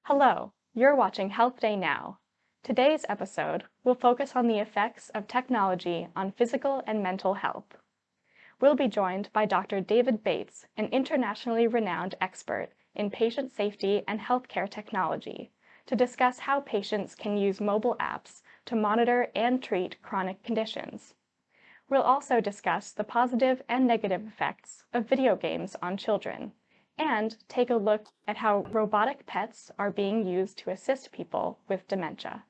Hello, you're watching Health Day Now. Today's episode will focus on the effects of technology on physical and mental health. We'll be joined by Dr. David Bates, an internationally renowned expert in patient safety and healthcare technology, to discuss how patients can use mobile apps to monitor and treat chronic conditions. We'll also discuss the positive and negative effects of video games on children, and take a look at how robotic pets are being used to assist people with dementia.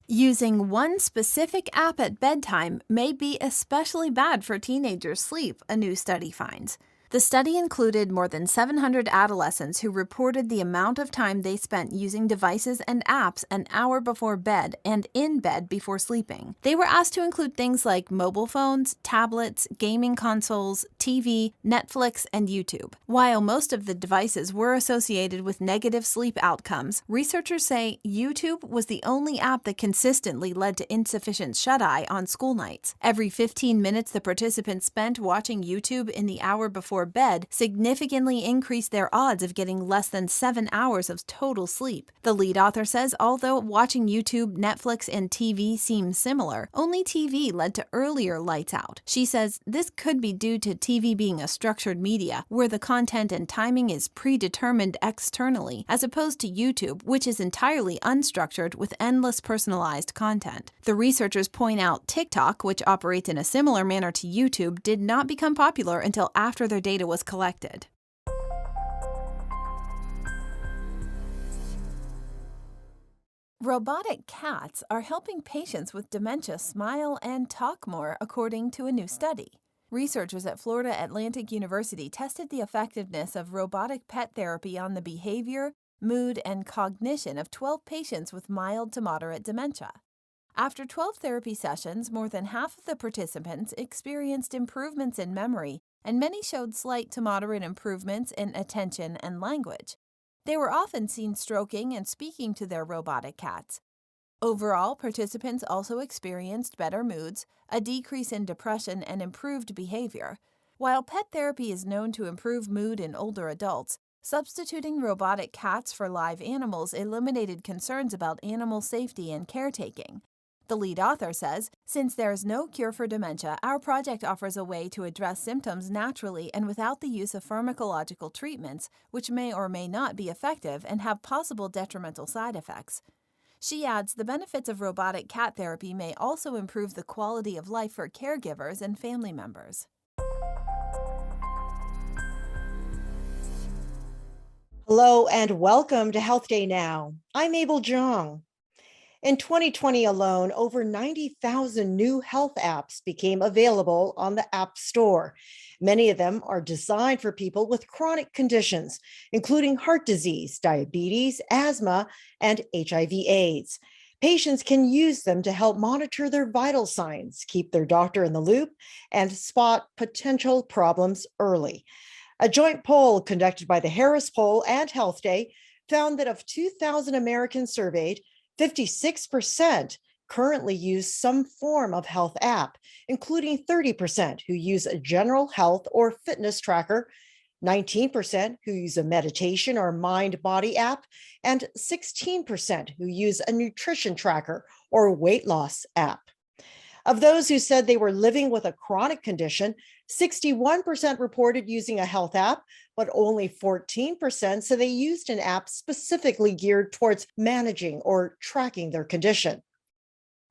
Using one specific app at bedtime may be especially bad for teenagers' sleep, a new study finds. The study included more than 700 adolescents who reported the amount of time they spent using devices and apps an hour before bed and in bed before sleeping. They were asked to include things like mobile phones, tablets, gaming consoles, TV, Netflix, and YouTube. While most of the devices were associated with negative sleep outcomes, researchers say YouTube was the only app that consistently led to insufficient shut-eye on school nights. Every 15 minutes the participants spent watching YouTube in the hour before bed significantly increased their odds of getting less than 7 hours of total sleep. The lead author says although watching YouTube, Netflix, and TV seem similar, only TV led to earlier lights out. She says this could be due to TV being a structured media, where the content and timing is predetermined externally, as opposed to YouTube, which is entirely unstructured with endless personalized content. The researchers point out TikTok, which operates in a similar manner to YouTube, did not become popular until after their data was collected. Robotic cats are helping patients with dementia smile and talk more, according to a new study. Researchers at Florida Atlantic University tested the effectiveness of robotic pet therapy on the behavior, mood, and cognition of 12 patients with mild to moderate dementia. After 12 therapy sessions, more than half of the participants experienced improvements in memory, and many showed slight to moderate improvements in attention and language. They were often seen stroking and speaking to their robotic cats. Overall, participants also experienced better moods, a decrease in depression, and improved behavior. While pet therapy is known to improve mood in older adults, substituting robotic cats for live animals eliminated concerns about animal safety and caretaking. The lead author says, since there is no cure for dementia, our project offers a way to address symptoms naturally and without the use of pharmacological treatments, which may or may not be effective and have possible detrimental side effects. She adds the benefits of robotic cat therapy may also improve the quality of life for caregivers and family members. Hello and welcome to Health Day Now. I'm Abel Jong. In 2020 alone, over 90,000 new health apps became available on the App Store. Many of them are designed for people with chronic conditions, including heart disease, diabetes, asthma, and HIV/AIDS. Patients can use them to help monitor their vital signs, keep their doctor in the loop, and spot potential problems early. A joint poll conducted by the Harris Poll and Health Day found that of 2,000 Americans surveyed, 56% currently use some form of health app, including 30% who use a general health or fitness tracker, 19% who use a meditation or mind-body app, and 16% who use a nutrition tracker or weight loss app. Of those who said they were living with a chronic condition, 61% reported using a health app, but only 14% said they used an app specifically geared towards managing or tracking their condition.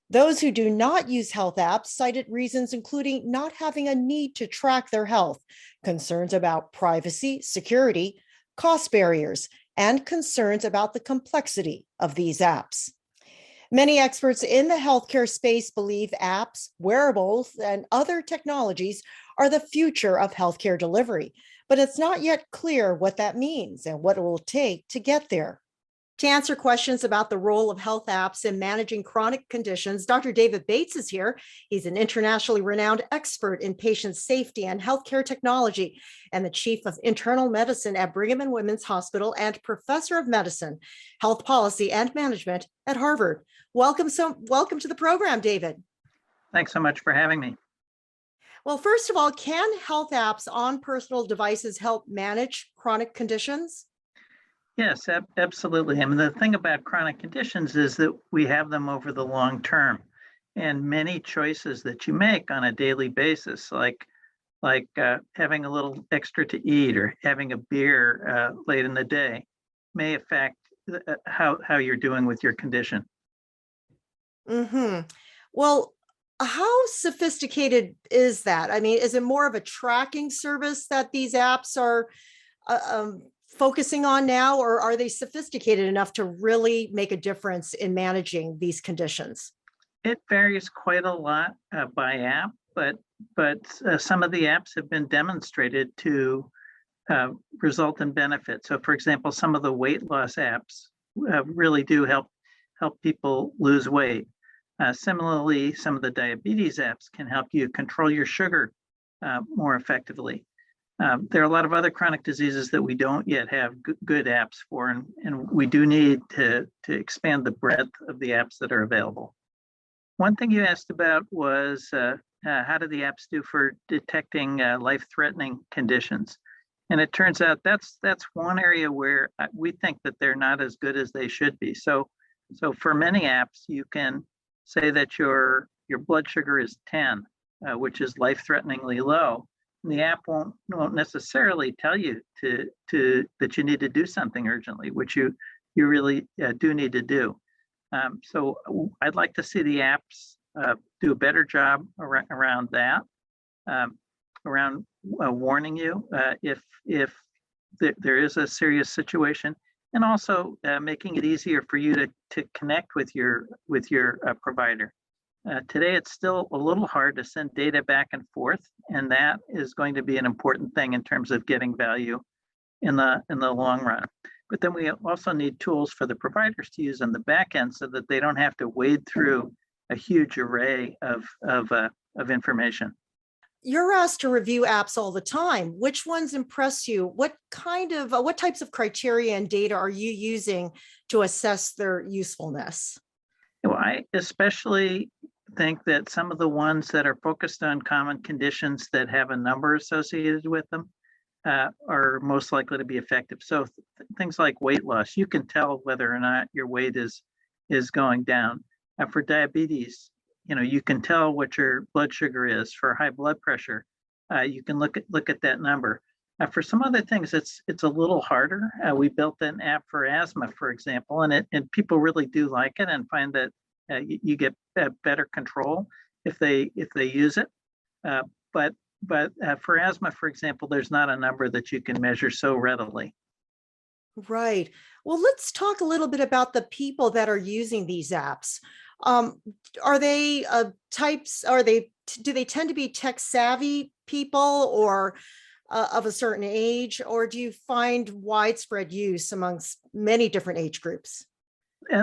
Those who do not use health apps cited reasons including not having a need to track their health, concerns about privacy, security, cost barriers, and concerns about the complexity of these apps. Many experts in the healthcare space believe apps, wearables, and other technologies are the future of healthcare delivery, but it's not yet clear what that means and what it will take to get there. To answer questions about the role of health apps in managing chronic conditions, Dr. David Bates is here. He's an internationally renowned expert in patient safety and healthcare technology and the chief of internal medicine at Brigham and Women's Hospital and professor of medicine, health policy and management at Harvard. Welcome to the program, David. Thanks so much for having me. Well, first of all, can health apps on personal devices help manage chronic conditions? Yes, absolutely. I mean, the thing about chronic conditions is that we have them over the long term, and many choices that you make on a daily basis, like having a little extra to eat or having a beer late in the day, may affect how you're doing with your condition. Hmm. Well, how sophisticated is that? I mean, is it more of a tracking service that these apps are focusing on now, or are they sophisticated enough to really make a difference in managing these conditions? It varies quite a lot by app, but some of the apps have been demonstrated to result in benefit. So, for example, some of the weight loss apps really do help people lose weight. Similarly, some of the diabetes apps can help you control your sugar more effectively. There are a lot of other chronic diseases that we don't yet have good apps for, and we do need to expand the breadth of the apps that are available. One thing you asked about was how do the apps do for detecting life-threatening conditions? And it turns out that's one area where we think that they're not as good as they should be. So for many apps, you can say that your blood sugar is 10, which is life-threateningly low. And the app won't necessarily tell you that you need to do something urgently, which you really do need to do. So I'd like to see the apps do a better job around that, um, around warning you if there is a serious situation, and also making it easier for you to connect with your provider. Today, it's still a little hard to send data back and forth, and that is going to be an important thing in terms of getting value in the long run. But then we also need tools for the providers to use on the back end so that they don't have to wade through a huge array of information. You're asked to review apps all the time. Which ones impress you? What types of criteria and data are you using to assess their usefulness? Well, I especially think that some of the ones that are focused on common conditions that have a number associated with them are most likely to be effective. So things like weight loss, you can tell whether or not your weight is going down. For diabetes, you can tell what your blood sugar is. For high blood pressure, you can look at that number. For some other things, it's a little harder. We built an app for asthma, for example, and people really do like it and find that you get better control if they use it. But for asthma, for example, there's not a number that you can measure so readily. Right. Well, let's talk a little bit about the people that are using these apps. Um, are they types? Do they tend to be tech savvy people, or of a certain age, or do you find widespread use amongst many different age groups?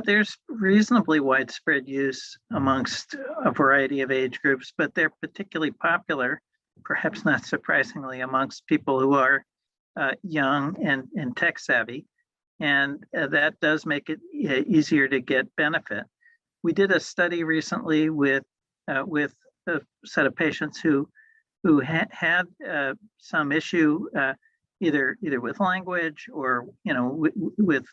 There's reasonably widespread use amongst a variety of age groups, but they're particularly popular, perhaps not surprisingly, amongst people who are young and tech savvy. And that does make it easier to get benefit. We did a study recently with a set of patients who had some issue either with language or with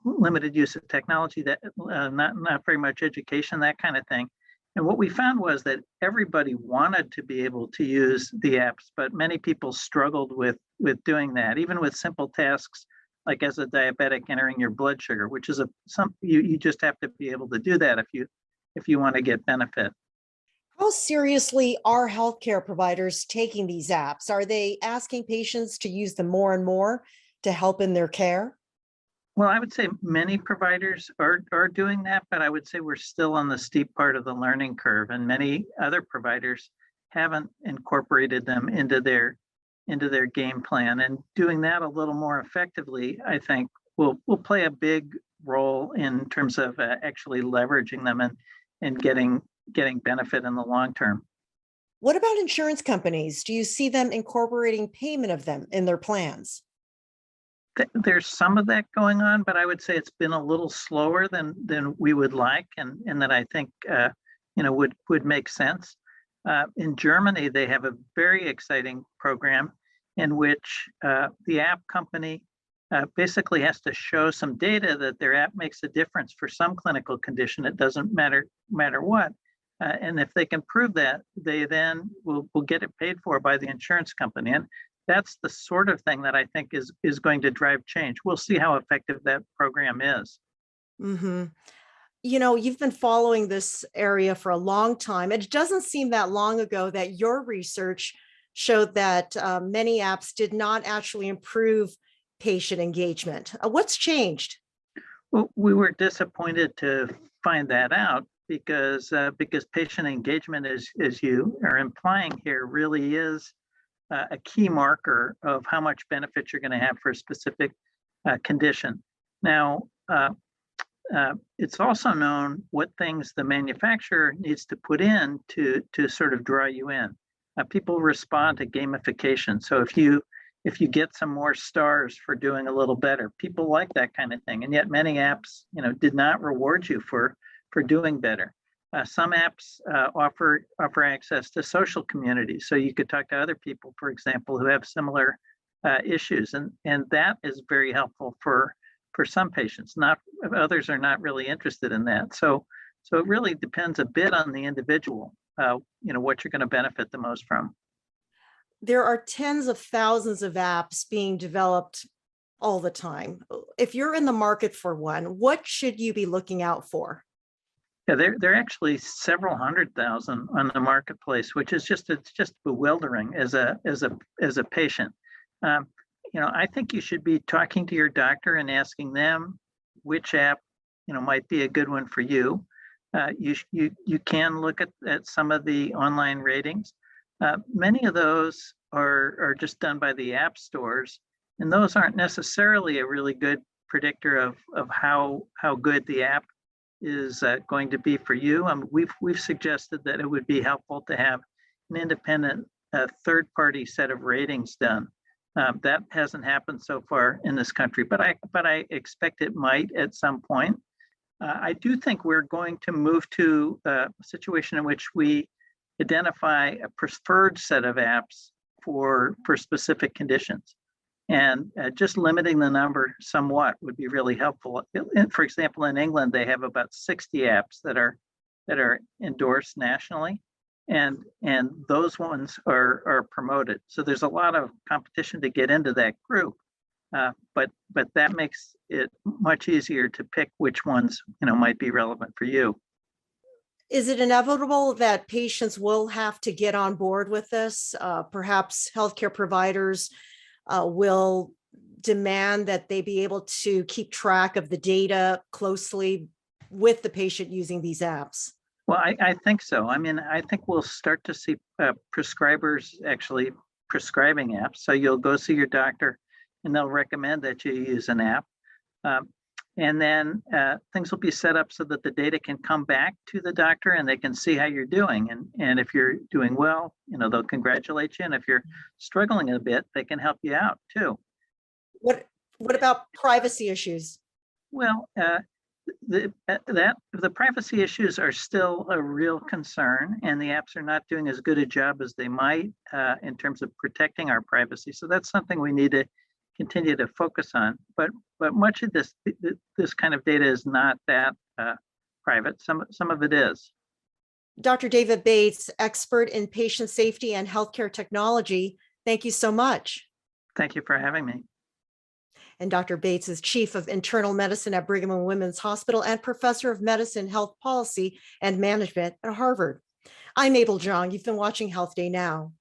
limited use of technology, that not very much education, that kind of thing. And what we found was that everybody wanted to be able to use the apps, but many people struggled with doing that, even with simple tasks like as a diabetic entering your blood sugar, which is you just have to be able to do that if you want to get benefit. How seriously are healthcare providers taking these apps? Are they asking patients to use them more and more to help in their care? Well, I would say many providers are doing that, but I would say we're still on the steep part of the learning curve, and many other providers haven't incorporated them into their game plan. And doing that a little more effectively, I think, will play a big role in terms of actually leveraging them and getting benefit in the long term. What about insurance companies? Do you see them incorporating payment of them in their plans? There's some of that going on, but I would say it's been a little slower than we would like, and that I think would make sense. In Germany, they have a very exciting program in which the app company basically has to show some data that their app makes a difference for some clinical condition. It doesn't matter what. And if they can prove that, they then will get it paid for by the insurance company. And that's the sort of thing that I think is going to drive change. We'll see how effective that program is. Hmm. You know, you've been following this area for a long time. It doesn't seem that long ago that your research showed that many apps did not actually improve patient engagement. What's changed? Well, we were disappointed to find that out because patient engagement, as you are implying here, really is a key marker of how much benefit you're going to have for a specific condition. Now, it's also known what things the manufacturer needs to put in to sort of draw you in. People respond to gamification. So if you get some more stars for doing a little better, people like that kind of thing. And yet many apps, did not reward you for doing better. Some apps offer access to social communities, so you could talk to other people, for example, who have similar issues, and that is very helpful for some patients. Not others are not really interested in that. So it really depends a bit on the individual. What you're going to benefit the most from. There are tens of thousands of apps being developed all the time. If you're in the market for one, what should you be looking out for? Yeah, there are actually several 100,000 on the marketplace, which is just bewildering as a patient. I think you should be talking to your doctor and asking them which app might be a good one for you. You can look at some of the online ratings. Many of those are just done by the app stores, and those aren't necessarily a really good predictor of how good the app is going to be for you. We've suggested that it would be helpful to have an independent third-party set of ratings done. That hasn't happened so far in this country, but I expect it might at some point. I do think we're going to move to a situation in which we identify a preferred set of apps for specific conditions. And just limiting the number somewhat would be really helpful. For example, in England, they have about 60 apps that are endorsed nationally, and those ones are promoted. So there's a lot of competition to get into that group, but that makes it much easier to pick which ones might be relevant for you. Is it inevitable that patients will have to get on board with this? Perhaps healthcare providers will demand that they be able to keep track of the data closely with the patient using these apps? Well, I think so. I mean, I think we'll start to see prescribers actually prescribing apps. So you'll go see your doctor and they'll recommend that you use an app. And then things will be set up so that the data can come back to the doctor and they can see how you're doing. And if you're doing well, they'll congratulate you. And if you're struggling a bit, they can help you out too. What about privacy issues? Well, the privacy issues are still a real concern, and the apps are not doing as good a job as they might in terms of protecting our privacy. So that's something we need to continue to focus on. But much of this kind of data is not that private. Some of it is. Dr. David Bates, expert in patient safety and healthcare technology, thank you so much. Thank you for having me. And Dr. Bates is Chief of Internal Medicine at Brigham and Women's Hospital and Professor of Medicine, Health Policy, and Management at Harvard. I'm Mabel Jong. You've been watching Health Day Now.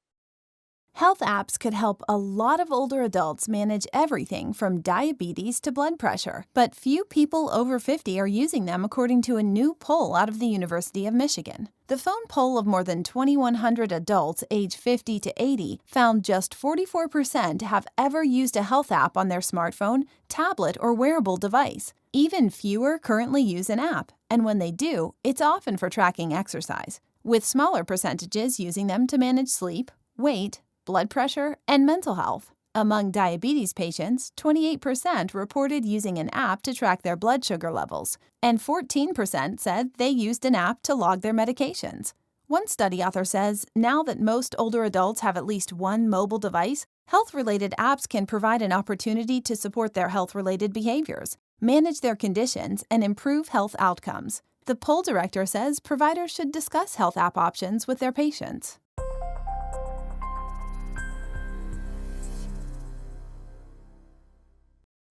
Health apps could help a lot of older adults manage everything from diabetes to blood pressure, but few people over 50 are using them according to a new poll out of the University of Michigan. The phone poll of more than 2,100 adults age 50 to 80 found just 44% have ever used a health app on their smartphone, tablet, or wearable device. Even fewer currently use an app, and when they do, it's often for tracking exercise, with smaller percentages using them to manage sleep, weight, blood pressure, and mental health. Among diabetes patients, 28% reported using an app to track their blood sugar levels, and 14% said they used an app to log their medications. One study author says, now that most older adults have at least one mobile device, health-related apps can provide an opportunity to support their health-related behaviors, manage their conditions, and improve health outcomes. The poll director says providers should discuss health app options with their patients.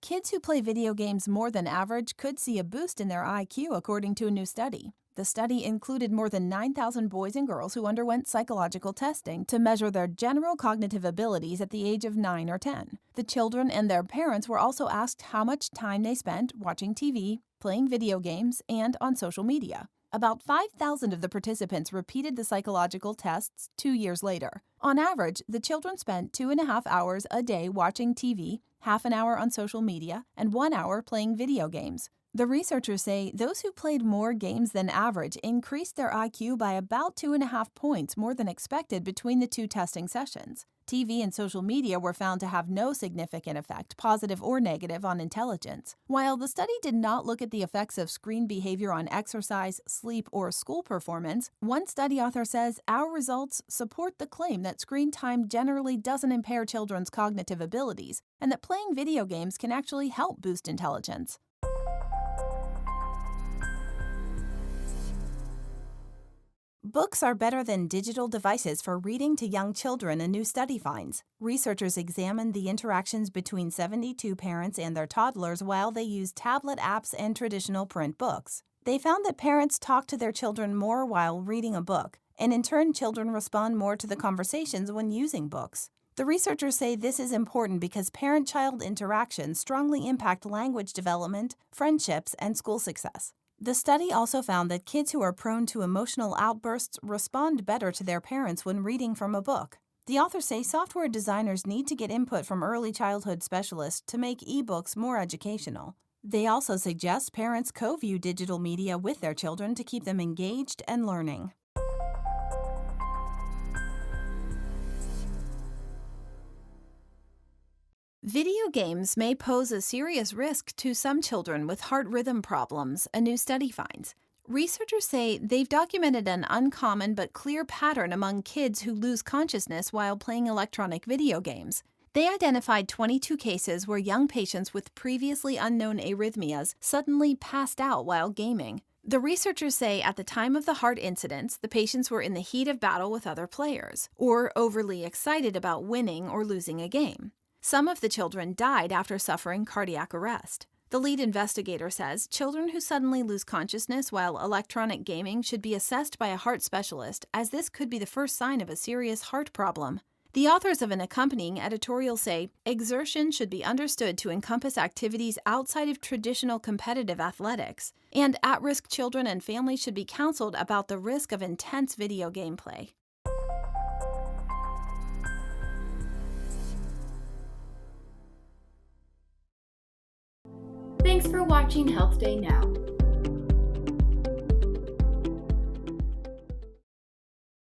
Kids who play video games more than average could see a boost in their IQ, according to a new study. The study included more than 9,000 boys and girls who underwent psychological testing to measure their general cognitive abilities at the age of 9 or 10. The children and their parents were also asked how much time they spent watching TV, playing video games, and on social media. About 5,000 of the participants repeated the psychological tests 2 years later. On average, the children spent 2.5 hours a day watching TV, half an hour on social media, and 1 hour playing video games. The researchers say those who played more games than average increased their IQ by about 2.5 points more than expected between the two testing sessions. TV and social media were found to have no significant effect, positive or negative, on intelligence. While the study did not look at the effects of screen behavior on exercise, sleep, or school performance, one study author says our results support the claim that screen time generally doesn't impair children's cognitive abilities, and that playing video games can actually help boost intelligence. Books are better than digital devices for reading to young children, a new study finds. Researchers examined the interactions between 72 parents and their toddlers while they used tablet apps and traditional print books. They found that parents talk to their children more while reading a book, and in turn, children respond more to the conversations when using books. The researchers say this is important because parent-child interactions strongly impact language development, friendships, and school success. The study also found that kids who are prone to emotional outbursts respond better to their parents when reading from a book. The authors say software designers need to get input from early childhood specialists to make ebooks more educational. They also suggest parents co-view digital media with their children to keep them engaged and learning. Video games may pose a serious risk to some children with heart rhythm problems, a new study finds. Researchers say they've documented an uncommon but clear pattern among kids who lose consciousness while playing electronic video games. They identified 22 cases where young patients with previously unknown arrhythmias suddenly passed out while gaming. The researchers say at the time of the heart incidents, the patients were in the heat of battle with other players, or overly excited about winning or losing a game. Some of the children died after suffering cardiac arrest. The lead investigator says children who suddenly lose consciousness while electronic gaming should be assessed by a heart specialist, as this could be the first sign of a serious heart problem. The authors of an accompanying editorial say exertion should be understood to encompass activities outside of traditional competitive athletics, and at-risk children and families should be counseled about the risk of intense video game play. Thanks for watching Health Day Now.